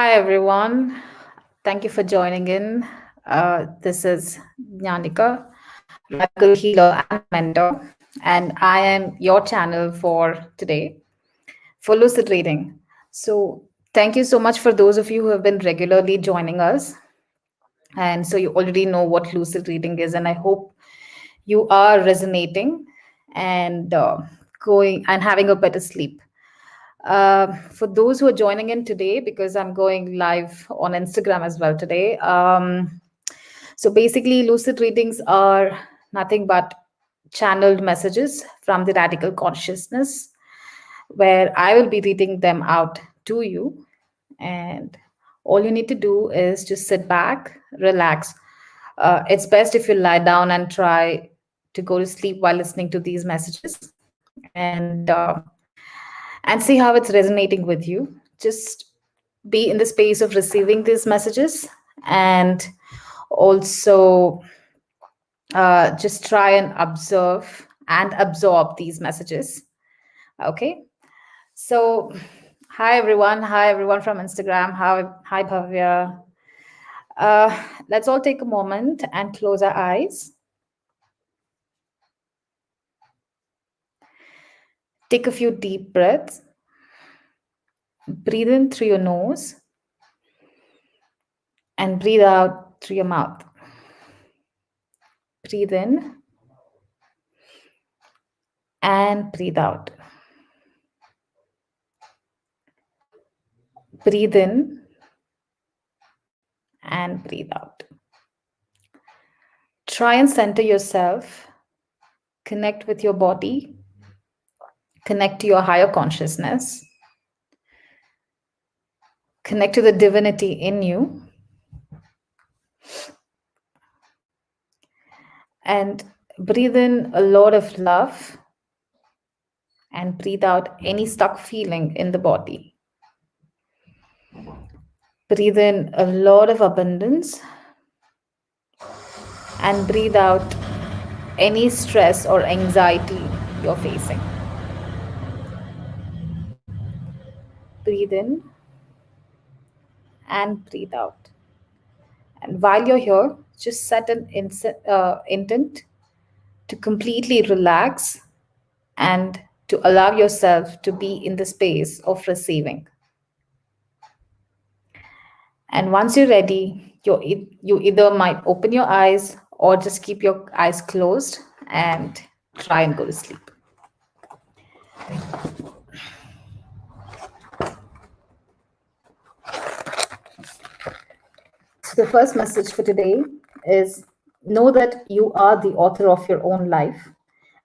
Hi, everyone. Thank you for joining in. This is Jnanika, Radical Healer and Mentor, and I am your channel for today for lucid reading. So, thank you so much for those of you who have been regularly joining us. And so, you already know what lucid reading is, and I hope you are resonating and going and having a better sleep. For those who are joining in today, because I'm going live on Instagram as well today. So basically, lucid readings are nothing but channeled messages from the radical consciousness, where I will be reading them out to you. And all you need to do is just sit back, relax. It's best if you lie down and try to go to sleep while listening to these messages. And see how it's resonating with you. Just be in the space of receiving these messages and also just try and observe and absorb these messages. Okay. So, hi everyone. Hi everyone from Instagram. Hi Bhavya. Let's all take a moment and close our eyes. Take a few deep breaths. Breathe in through your nose and breathe out through your mouth. Breathe in and breathe out. Breathe in and breathe out. Try and center yourself, connect with your body, connect to your higher consciousness, connect to the divinity in you, and breathe in a lot of love and breathe out any stuck feeling in the body. Breathe in a lot of abundance and breathe out any stress or anxiety you're facing. Breathe in and breathe out. And while you're here, just set an intent to completely relax and to allow yourself to be in the space of receiving. And once you're ready, you either might open your eyes or just keep your eyes closed and try and go to sleep. So the first message for today is know that you are the author of your own life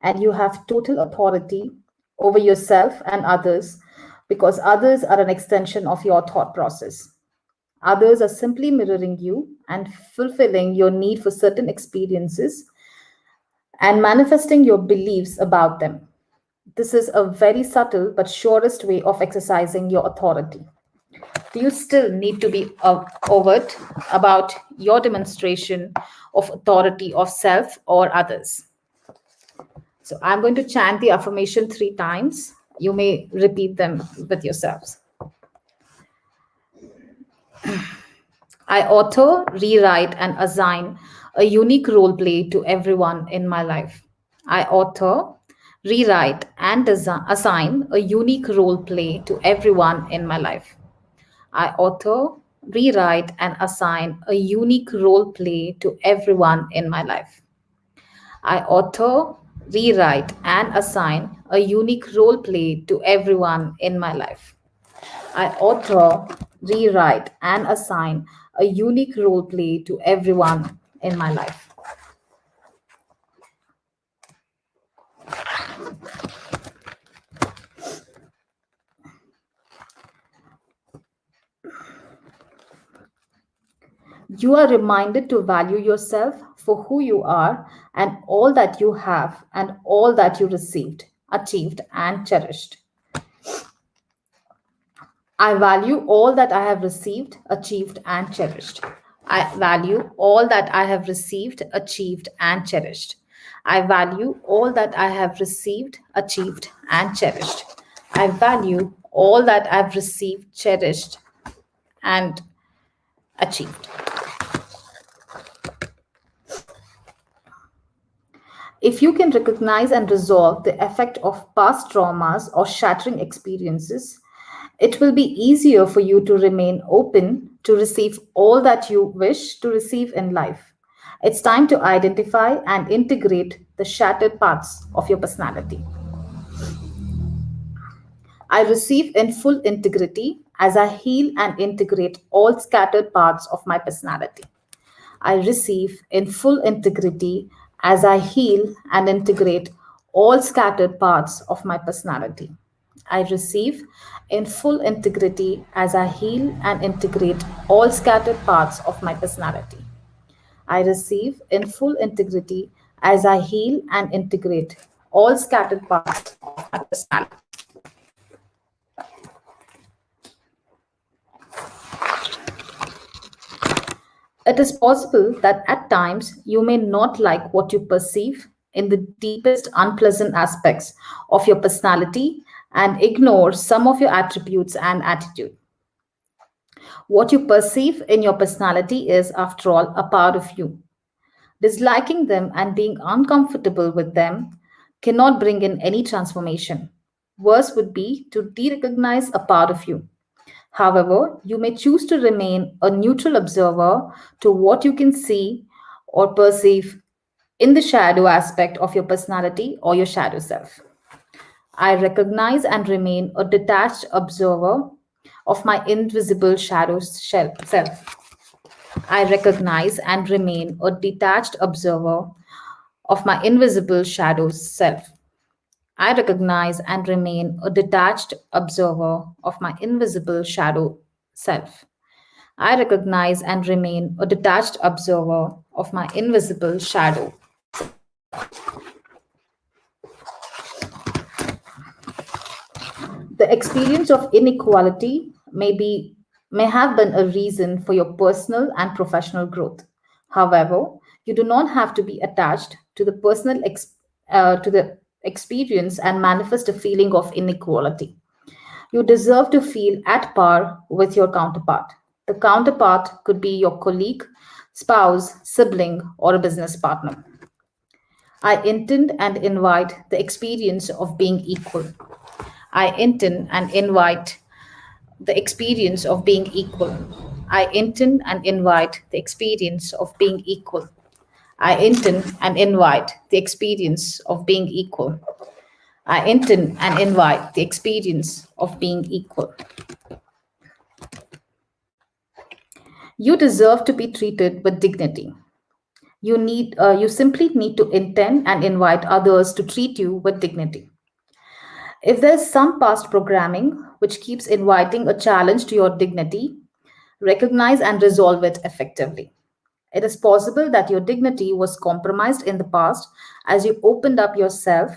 and you have total authority over yourself and others because others are an extension of your thought process. Others are simply mirroring you and fulfilling your need for certain experiences and manifesting your beliefs about them. This is a very subtle but surest way of exercising your authority. Do you still need to be overt about your demonstration of authority of self or others? So I'm going to chant the affirmation 3 times. You may repeat them with yourselves. I author, rewrite, and assign a unique role play to everyone in my life. I author, rewrite, and assign a unique role play to everyone in my life. I author, rewrite, and assign a unique role play to everyone in my life. I author, rewrite, and assign a unique role play to everyone in my life. I author, rewrite, and assign a unique role play to everyone in my life. You are reminded to value yourself for who you are and all that you have and all that you received, achieved, and cherished. I value all that I have received, achieved, and cherished. I value all that I have received, achieved, and cherished. I value all that I have received, achieved, and cherished. I value all that I've received, cherished, and achieved. If you can recognize and resolve the effect of past traumas or shattering experiences, it will be easier for you to remain open to receive all that you wish to receive in life. It's time to identify and integrate the shattered parts of your personality. I receive in full integrity as I heal and integrate all scattered parts of my personality. I receive in full integrity as I heal and integrate all scattered parts of my personality. I receive in full integrity as I heal and integrate all scattered parts of my personality. I receive in full integrity as I heal and integrate all scattered parts of my personality. It is possible that at times you may not like what you perceive in the deepest unpleasant aspects of your personality and ignore some of your attributes and attitude. What you perceive in your personality is, after all, a part of you. Disliking them and being uncomfortable with them cannot bring in any transformation. Worse would be to de recognize a part of you. However, you may choose to remain a neutral observer to what you can see or perceive in the shadow aspect of your personality or your shadow self. I recognize and remain a detached observer of my invisible shadow self. I recognize and remain a detached observer of my invisible shadow self. I recognize and remain a detached observer of my invisible shadow self. I recognize and remain a detached observer of my invisible shadow self. The experience of inequality may have been a reason for your personal and professional growth. However, you do not have to be attached to the to the experience and manifest a feeling of inequality. You deserve to feel at par with your counterpart. The counterpart could be your colleague, spouse, sibling, or a business partner. I intend and invite the experience of being equal. I intend and invite the experience of being equal. I intend and invite the experience of being equal. I intend and invite the experience of being equal. I intend and invite the experience of being equal. You deserve to be treated with dignity. You simply need to intend and invite others to treat you with dignity. If there's some past programming which keeps inviting a challenge to your dignity, recognize and resolve it effectively. It is possible that your dignity was compromised in the past as you opened up yourself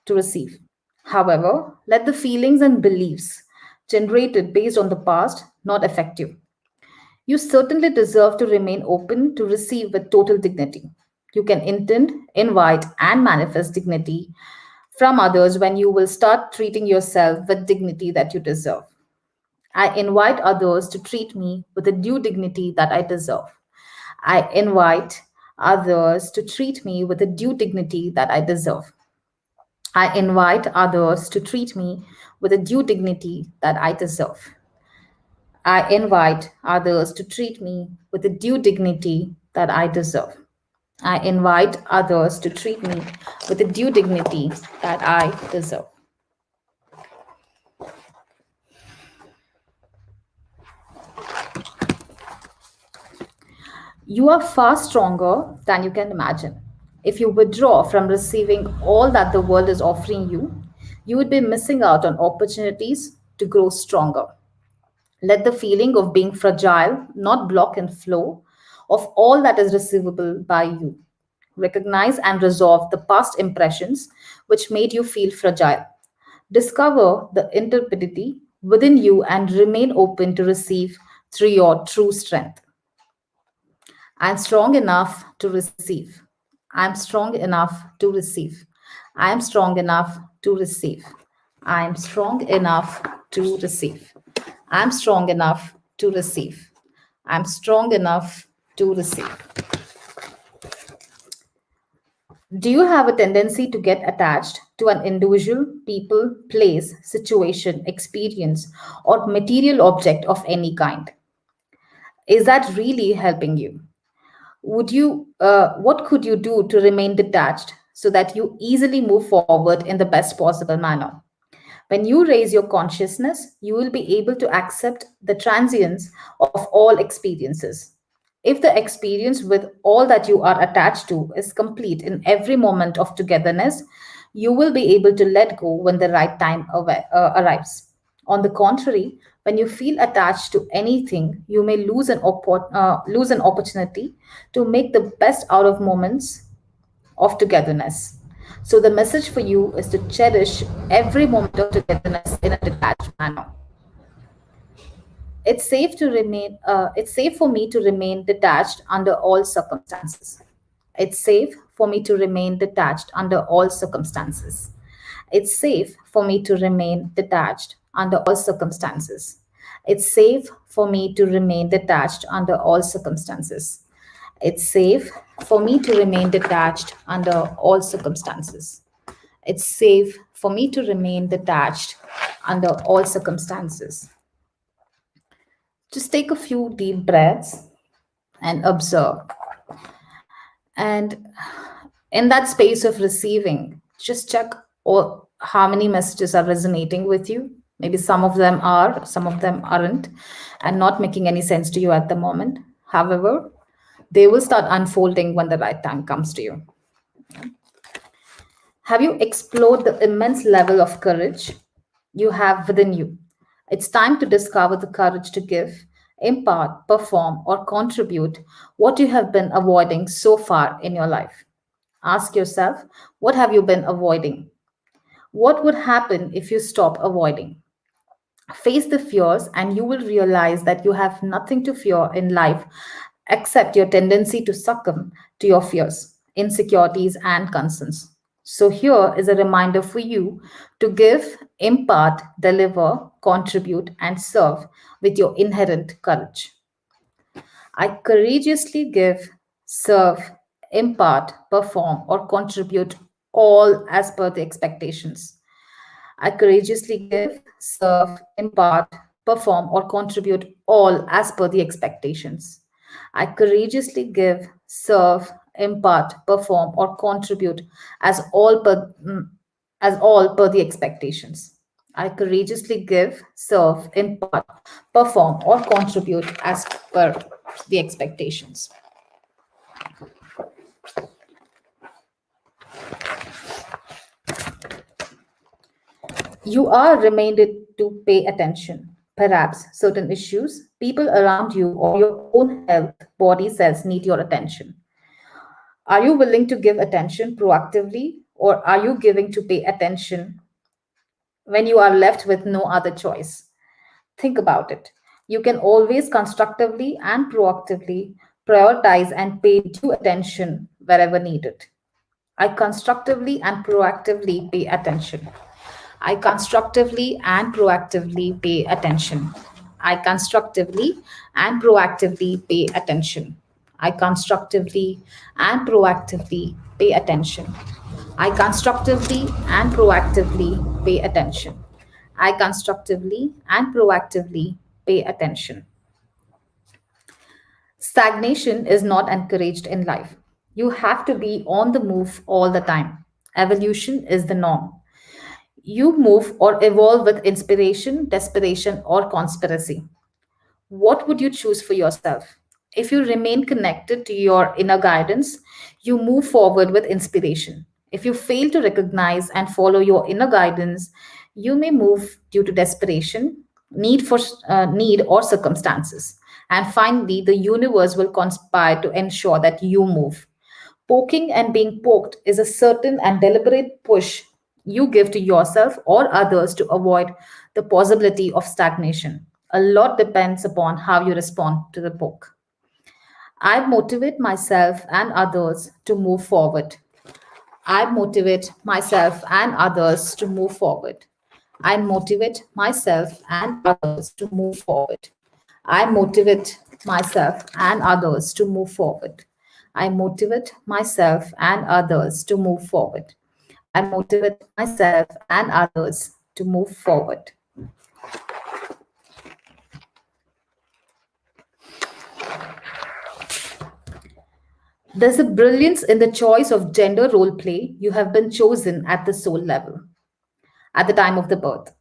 to receive. However, let the feelings and beliefs generated based on the past not affect you. You certainly deserve to remain open to receive with total dignity. You can intend, invite, and manifest dignity from others when you will start treating yourself with dignity that you deserve. I invite others to treat me with the due dignity that I deserve. I invite others to treat me with the due dignity that I deserve. I invite others to treat me with the due dignity that I deserve. I invite others to treat me with the due dignity that I deserve. I invite others to treat me with the due dignity that I deserve. You are far stronger than you can imagine. If you withdraw from receiving all that the world is offering you, you would be missing out on opportunities to grow stronger. Let the feeling of being fragile not block and flow of all that is receivable by you. Recognize and resolve the past impressions which made you feel fragile. Discover the intrepidity within you and remain open to receive through your true strength. I'm strong enough to receive. I'm strong enough to receive. I am strong enough to receive. I am strong enough to receive. I'm strong enough to receive. I'm strong enough to receive. Do you have a tendency to get attached to an individual, people, place, situation, experience, or material object of any kind? Is that really helping you? What could you do to remain detached so that you easily move forward in the best possible manner? When you raise your consciousness, you will be able to accept the transience of all experiences. If the experience with all that you are attached to is complete in every moment of togetherness, you will be able to let go when the right time arrives. On the contrary, when you feel attached to anything, you may lose an opportunity to make the best out of moments of togetherness. So the message for you is to cherish every moment of togetherness in a detached manner. It's safe for me to remain detached under all circumstances. It's safe for me to remain detached under all circumstances. It's safe for me to remain detached under all circumstances. It's safe for me to remain detached under all circumstances. It's safe for me to remain detached under all circumstances. It's safe for me to remain detached under all circumstances. Just take a few deep breaths and observe. And in that space of receiving, just check how many messages are resonating with you. Maybe some of them are, some of them aren't, and not making any sense to you at the moment. However, they will start unfolding when the right time comes to you. Have you explored the immense level of courage you have within you? It's time to discover the courage to give, impart, perform, or contribute what you have been avoiding so far in your life. Ask yourself, what have you been avoiding? What would happen if you stop avoiding? Face the fears, and you will realize that you have nothing to fear in life except your tendency to succumb to your fears, insecurities, and concerns. So, here is a reminder for you to give, impart, deliver, contribute, and serve with your inherent courage. I courageously give, serve, impart, perform, or contribute all as per the expectations. I courageously give, serve, impart, perform, or contribute all as per the expectations. I courageously give, serve, impart, perform, or contribute as all per, as all per the expectations. I courageously give, serve, impart, perform, or contribute as per the expectations. You are reminded to pay attention. Perhaps certain issues, people around you, or your own health, body cells need your attention. Are you willing to give attention proactively, or are you giving to pay attention when you are left with no other choice? Think about it. You can always constructively and proactively prioritize and pay due attention wherever needed. I constructively and proactively pay attention. I constructively and proactively pay attention. I constructively and proactively pay attention. I constructively and proactively pay attention. I constructively and proactively pay attention. I constructively and proactively pay attention. Stagnation is not encouraged in life. You have to be on the move all the time. Evolution is the norm. You move or evolve with inspiration, desperation, or conspiracy. What would you choose for yourself? If you remain connected to your inner guidance, you move forward with inspiration. If you fail to recognize and follow your inner guidance, you may move due to desperation, need or circumstances. And finally, the universe will conspire to ensure that you move. Poking and being poked is a certain and deliberate push you give to yourself or others to avoid the possibility of stagnation. A lot depends upon how you respond to the poke. I motivate myself and others to move forward. I motivate myself and others to move forward. I motivate myself and others to move forward. I motivate myself and others to move forward. I motivate myself and others to move forward. I motivate myself and others to move forward. There's a brilliance in the choice of gender role play you have been chosen at the soul level, at the time of the birth.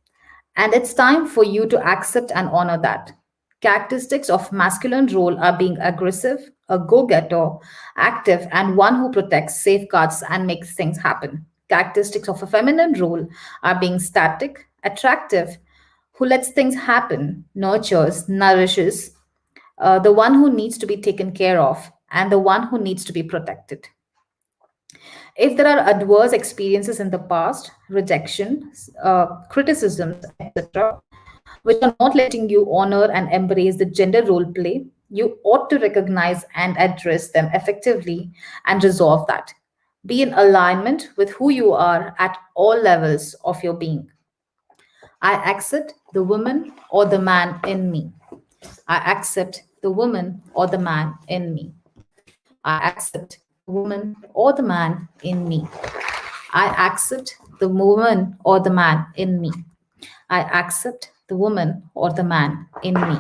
And it's time for you to accept and honor that. Characteristics of masculine role are being aggressive, a go-getter, active, and one who protects, safeguards, and makes things happen. Characteristics of a feminine role are being static, attractive, who lets things happen, nurtures, nourishes, the one who needs to be taken care of, and the one who needs to be protected. If there are adverse experiences in the past, rejections, criticisms, etc., which are not letting you honor and embrace the gender role play, you ought to recognize and address them effectively and resolve that. Be in alignment with who you are at all levels of your being. I accept the woman or the man in me. I accept the woman or the man in me. I accept the woman or the man in me. I accept the woman or the man in me. I accept the woman or the man in me.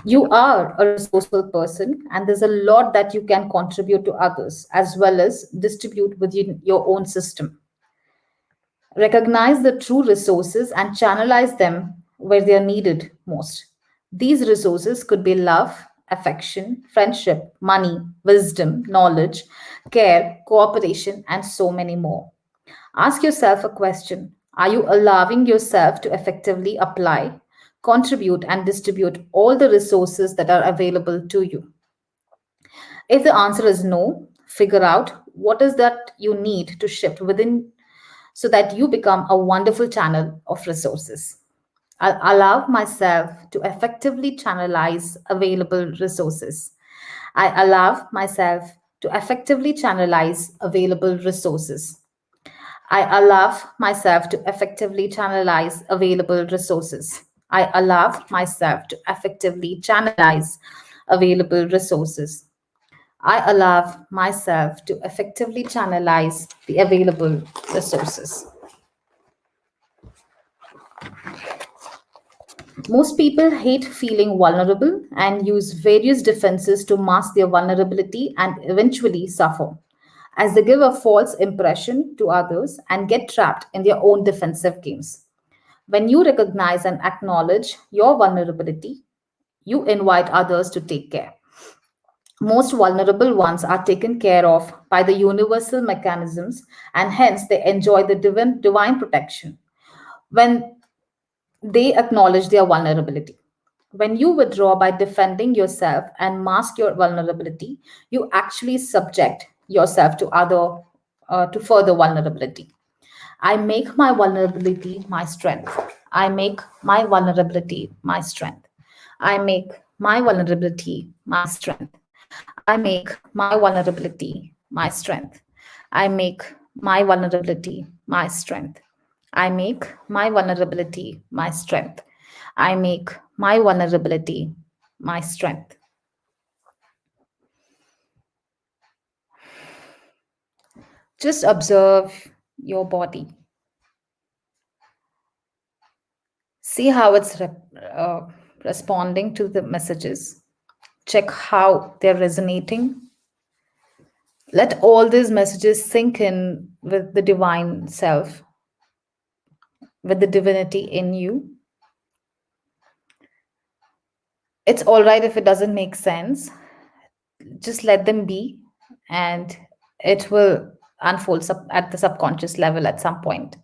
You are a resourceful person, and there's a lot that you can contribute to others as well as distribute within your own system. Recognize the true resources and channelize them where they are needed most. These resources could be love, affection, friendship, money, wisdom, knowledge, care, cooperation, and so many more. Ask yourself a question. Are you allowing yourself to effectively apply, contribute, and distribute all the resources that are available to you? If the answer is no, figure out what is that you need to shift within so that you become a wonderful channel of resources. I'll allow myself to effectively channelize available resources. I allow myself to effectively channelize available resources. I allow myself to effectively channelize available resources. I allow myself to effectively channelize available resources. I allow myself to effectively channelize the available resources. Most people hate feeling vulnerable and use various defenses to mask their vulnerability and eventually suffer, as they give a false impression to others and get trapped in their own defensive games. When you recognize and acknowledge your vulnerability, you invite others to take care. Most vulnerable ones are taken care of by the universal mechanisms and hence they enjoy the divine protection. When they acknowledge their vulnerability. When you withdraw by defending yourself and mask your vulnerability, you actually subject yourself to to further vulnerability. I make my vulnerability my strength. I make my vulnerability my strength. I make my vulnerability my strength. I make my vulnerability my strength. I make my vulnerability my strength. I make my vulnerability my strength. I make my vulnerability my strength. Just observe your body. See how it's responding to the messages. Check how they're resonating. Let all these messages sink in with the divine self, with the divinity in you. It's all right if it doesn't make sense. Just let them be, and it will unfold at the subconscious level at some point.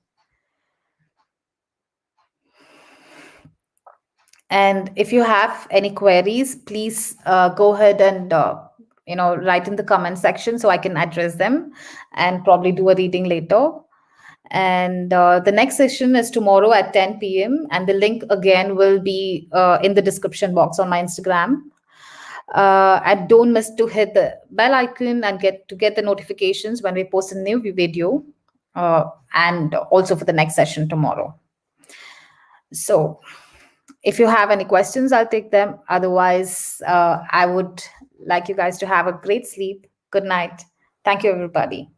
And if you have any queries, please go ahead and write in the comment section so I can address them and probably do a reading later. And the next session is tomorrow at 10 p.m. And the link again will be in the description box on my Instagram. And don't miss to hit the bell icon and get the notifications when we post a new video, and also for the next session tomorrow. So, if you have any questions, I'll take them. Otherwise, I would like you guys to have a great sleep. Good night. Thank you, everybody.